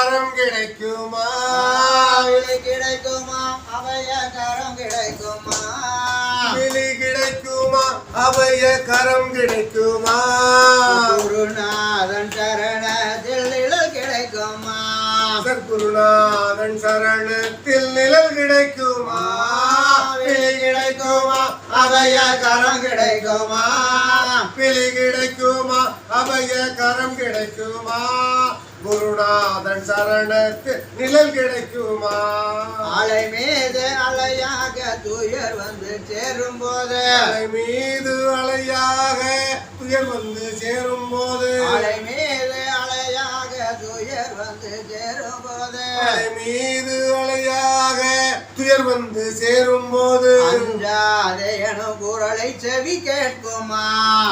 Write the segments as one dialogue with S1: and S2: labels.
S1: கரம் கிடைக்குமா
S2: விழி கிடைக்குமா அபய கரம் கிடைக்குமா
S1: விழி கிடைக்குமா அபய கரம் கிடைக்குமா
S2: குருநாதன் சரணத்தில் நிழல் கிடைக்குமா
S1: சத்குருநாதன் சரணத்தில் நிழல் கிடைக்குமா
S2: விழி கிடைக்குமா அபய கரம் கிடைக்குமா
S1: விழி கிடைக்குமா அபய கரம் கிடைக்குமா குருநாதன் சரணத்தில் நிழல் கிடைக்குமா
S2: அலை மீது அலையாக துயர் வந்து சேரும் போது
S1: அலை மீது அலையாக துயர் வந்து சேரும் போது
S2: அலை மீது அலையாக துயர் வந்து சேரும் போது
S1: அலை மீது அலையாக துயர் வந்து சேரும் போது
S2: அஞ்சாதே எனும் குரலை செவி கேட்குமா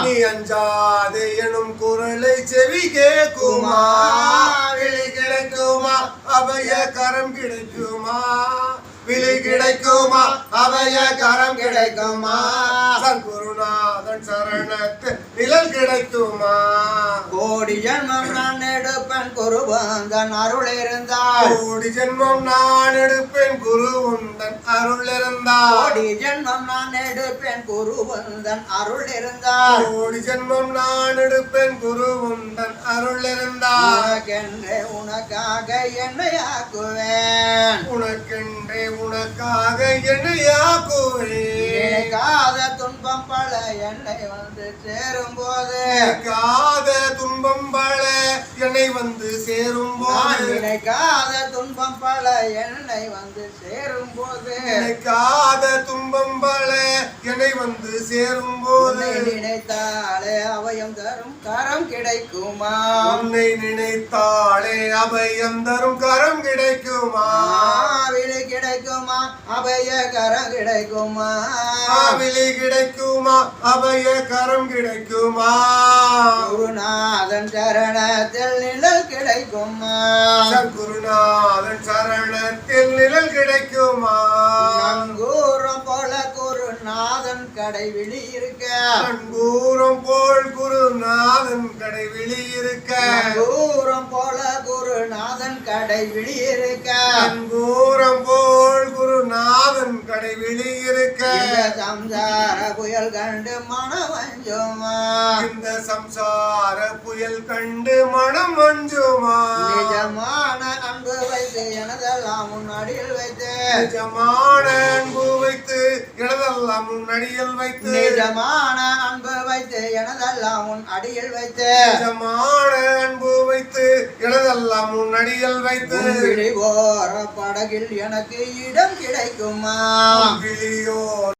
S1: நீ அஞ்சாதே எனும் குரலை செவி கேட்குமா விழி கிடைக்குமா அபய கரம் கிடைக்குமா விழி கிடைக்குமா அபய கரம் கிடைக்குமா சத்குருநாதன் சரணத்தில் நிழல் கிடைக்குமா
S2: கோடி ஜென்மம் நான் எடுப்பேன் குருவந்தன் அருள் இருந்தால்
S1: கோடி ஜென்மம் நான் எடுப்பேன் குரு உந்தன் அருள் இருந்தால்
S2: கோடி ஜென்மம் நான் எடுப்பேன் குருவந்தன் அருள் இருந்தால்
S1: கோடி ஜென்மம் நான் எடுப்பேன் குரு உந்தன் அருள் இருந்தால்
S2: உனக்கென்றே உனக்காக என்னை ஆக்குவேன்
S1: உனக்கென்றே உனக்காக என்னையாக்குவேன்
S2: நினைக்காத துன்பம் பல என்னை வந்து சேரும் போது
S1: நினைக்காத துன்பம் பல என்னை வந்து சேரும் போது
S2: நினைக்காத துன்பம் பல என்னை வந்து சேரும் போது
S1: நினைக்காத துன்பம் பல என்னை வந்து சேரும் போது
S2: நினைத்தாலே அபயம் தரும் கரம் கிடைக்குமா
S1: உன்னை நினைத்தாலே அபயம் தரும் கரம் கிடைக்குமா
S2: விழி கிடைக்குமா அபய கரம் கிடைக்குமா
S1: விழி கிடைக்குமா அபய கரம் கிடைக்குமா
S2: குருநாதன் சரணத்தில் நிழல் கிடைக்குமா
S1: சத்குருநாதன் சரணத்தில் நிழல் கிடைக்குமா
S2: நங்கூரம் போல குருநாதன் கடை விழி இருக்க
S1: நங்கூரம் போல் குருநாதன் கடை விழி இருக்க
S2: நங்கூரம் போல குருநாதன் கடை விழி இருக்க
S1: நங்கூரம் போல் குருநாதன் கடை விழி இருக்க
S2: இந்த சம்சார புயல் கண்டு மனம் அஞ்சுமா
S1: இந்த சம்சார புயல் கண்டு மனம் அஞ்சுமா
S2: நிஜமான அன்பு வைத்து எனதெல்லாம் முன்னாடியில் வைத்து
S1: நிஜமான அன்பு வைத்து எனதெல்லாம் உன் அடியில் வைத்து
S2: நிஜமான அன்பு வைத்து எனதெல்லாம் உன் அடியில் வைத்து
S1: நிஜமான அன்பு வைத்து எனதெல்லாம் உன் அடியில் வைத்து
S2: விழி ஓர படகில் எனக்கு இடம் கிடைக்குமா
S1: விழி